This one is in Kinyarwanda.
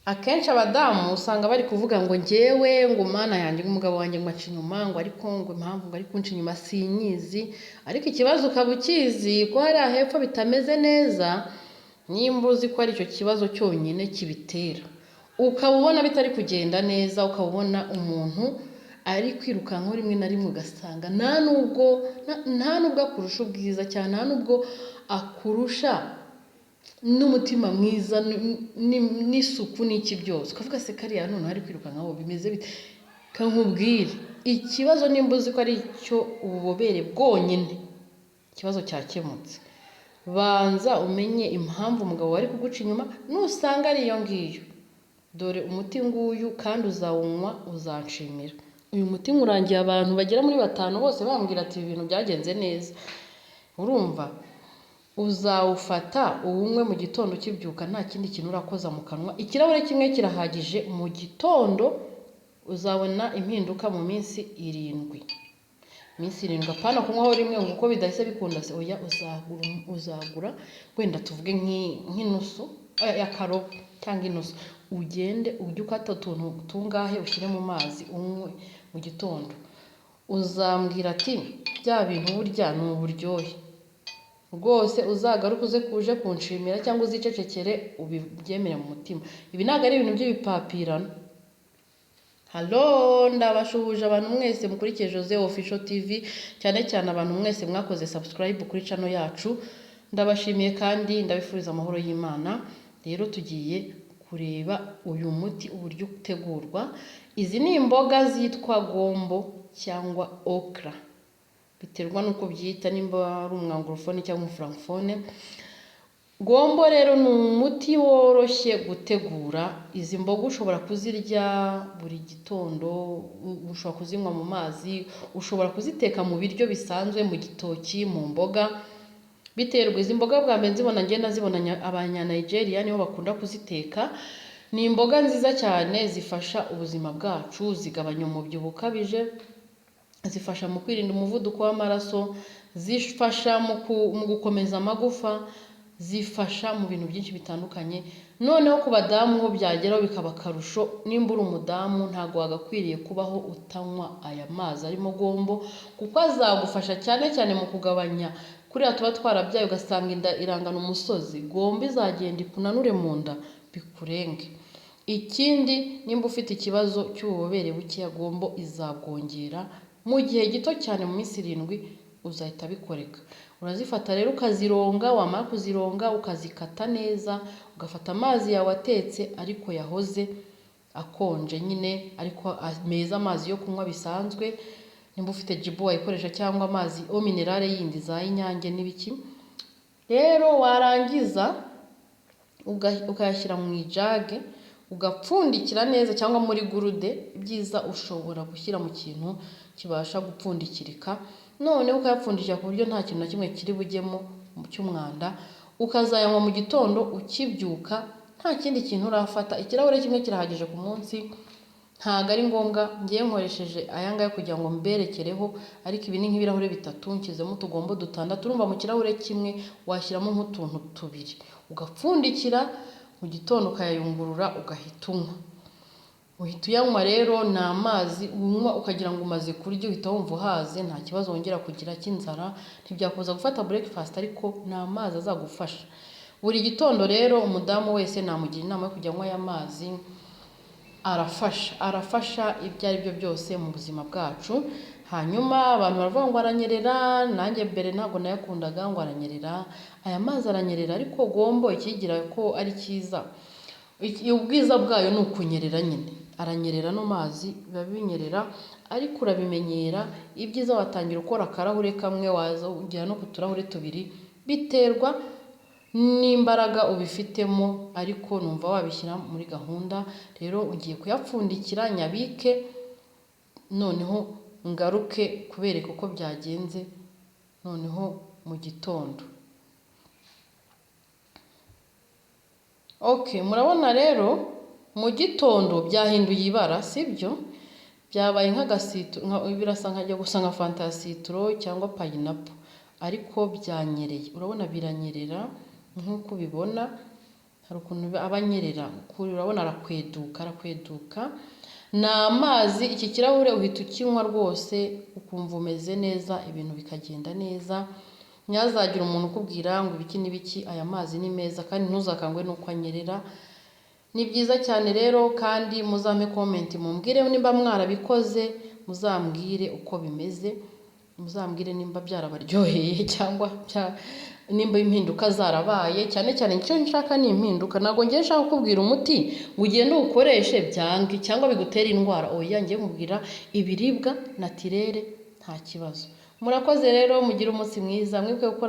akenshi abadamu usanga bari kuvuga ngo njyewe ngo mana yanjye umugabo wanjye ngo aca inyuma ngo ariko ngo impamvu ngo ari kunca inyuma sinyizi, ariko ikibazo ukaba ukizi ko hariya hepfo bitameze neza, nimba uzi ko ari icyo kibazo cyonyine kibitera, ukaba ubona bitari kugenda neza, ukaba ubona umuntu ari kwirukankaho rimwe na rimwe ugasanga nta nubwo akurusha ubwiza cyane, nta nubwo akurusha n'umutima mwiza n'isuku n'iki byose, ukavuga se kariya none hari kwirukankaho bimeze bite? Kankubwire ikibazo nimba uzi ko ari cyo ububobere bwonyine, ikibazo cyakemutse. Banza umenye impamvu umugabo wari kuguca inyuma, nusanga ari iyo ngiyo, dore umuti nguyu kandi uzawunywa uzanshimira. Uyu muti ngurangiye abantu bagera muri 5 bose bambwira ati ibi bintu byagenze neza. Urumva, uzawufata uwunywe mu gitondo ukibyuka, nta kindi kintu urakoza mu kanwa, ikirahure kimwe kirahagije mu gitondo, uzabona impinduka mu minsi 7. Minsi 7 apana kunywaho rimwe ngo uko bidahise bikunda se, oya uzagura wenda tuvuge nk'inusu ya karobo cyangwa inusu, ugende ujye ukata utuntu tungahe ushyire mu mazi unywe mu gitondo, uzambwira ati bya bintu burya ni uburyohe rwose, uzagaruke uze kuje kunshimira cyangwa uzicecekere ubibyemere mu mutima. Ibi ntabwo ari ibintu by'ibipapirano. Halo, ndabashuhuje abantu mwese mukurikiye Jose Official TV, cyane cyane abantu mwese mwakoze subscribe kuri channel yacu, ndabashimiye kandi ndabifuriza amahoro y'Imana. Rero tugiye kureba uyu muti uburyo utegurwa. Izi ni imboga zitwa gombo cyangwa okra, biterwa nuko byita, nimba ari umwangorofone cyangwa umufrancofone. Gombo rero ni umuti woroshye gutegura. Izi mboga ushobora kuzirya buri gitondo, ushobora kuzinywa mu mazi, ushobora kuziteka mu biryo bisanzwe, mu gitoki, mu mboga, biterwa. Izi mboga bwa mbere nzibona ngenda zibona abanya Nigeria niho bakunda kuziteka. Ni imboga nziza cyane zifasha ubuzima bwacu, zigabanya umubyibuho ukabije, zifasha mu kwirinda umuvuduko w'amaraso, zifasha mu gukomeza amagufa, zifasha mu bintu byinshi bitandukanye. Noneho ku badamu ho byageraho bikaba karusho, nimba uri umudamu ntago wagakwiriye kubaho utanywa aya mazi arimo gombo, kuko azagufasha cyane cyane mu kugabanya kuriya tuba twarabyaye ugasanga inda irangana umusozi. Gombo izagenda ikunanure mu nda bikurenge. Ikindi, nimba ufite ikibazo cy'ububobere bukeya, gombo izabwongera mu gihe gito cyane, mu minsi 7 uzahita bikoreka. Urazifata rero ukazironga, wamara kuzironga ukazikata neza, ugafata amazi yawe atetse ariko yahoze akonje nyine, ariko meza, amazi yo kunywa bisanzwe. Nimba ufite jibu wayikoresha cyangwa amazi o minerale yindi za Inyange n'ibiki. Rero warangiza ukayashyira mu ijage, ugapfundikira neza, cyangwa muri gurude. Ibyiza ushobora gushyira mu kintu kibasha gupfundikirika, noneho ukayapfundikira ku buryo nta kintu na kimwe kiri bujyemo cy'umwanda. Ukazayanywa mu gitondo ukibyuka, nta kindi kintu urafata. Ikirahure kimwe kirahagije ku munsi, ntago ari ngombwa. Ngiye nkoresheje ayangaya kugira ngo mberekereho, ariko ibi ni nk'ibirahure 3 nshyizemo utugombo 6. Urumva mu kirahure kimwe washyiramo nk'utuntu 2, ugapfundikira, mu gitondo ukayayungurura ugahita unywa. Uhita uyanywa rero, ni amazi unywa ukagira ngo umaze kurya, uhita wumva uhaze, nta kibazo wongera kugira cy'inzara. Ntibyakuza gufata breakfast, ariko ni amazi azagufasha buri gitondo. Rero umudamu wese namugira inama yo kujya anywa aya mazi, arafasha ibyo ari byo byose mu buzima bwacu. Hanyuma abantu baravuga ngo aranyerera, nanjye mbere ntabwo nayakundaga ngo aranyerera. Aya mazi aranyerera, ariko gombo ikigira ko ari cyiza, ubwiza bwayo ni ukunyerera nyine. Aranyerera no mazi biba binyerera, ariko urabimenyera. Ibyiza watangira ukora akarahure kamwe, waza ugera no ku turahure 2, biterwa n'imbaraga ubifitemo, ariko numva wabishyira muri gahunda. Rero ugiye kuyapfundikira, nyabike, noneho ngaruke kubereka uko byagenze noneho mu gitondo. Okay, murabona rero mu gitondo byahinduye ibara, sibyo? Byabaye nk'agasitro, birasa nkajya gusa nka fanta citro cyangwa pineapple, ariko byanyereye. Urabona biranyerera nk'uko ubibona. hari ukuntu aba anyerera, urabona arakweduka. Ni amazi, iki kirahure uhita ukinywa rwose ukumva umeze neza, ibintu bikagenda neza. Ntihazagira umuntu ukubwira ngo ibiki n'ibiki, aya mazi ni meza kandi ntuzakangwe nuko anyerera. Ni byiza cyane rero, kandi muzame comment mumbwire nimba mwarabikoze, muzambwire uko bimeze, muzambwire nimba byarabaryoheye cyangwa nimba impinduka zarabaye. Cyane cyane icyo nshaka ni impinduka, ntabwo ngiye nshaka kukubwira umuti ngo ugende uwukoreshe byange cyangwa bigutera indwara. Oya, ngiye nkubwira ibiribwa natirere nta kibazo. Murakoze rero, mugire umunsi mwiza, mwibuke gukora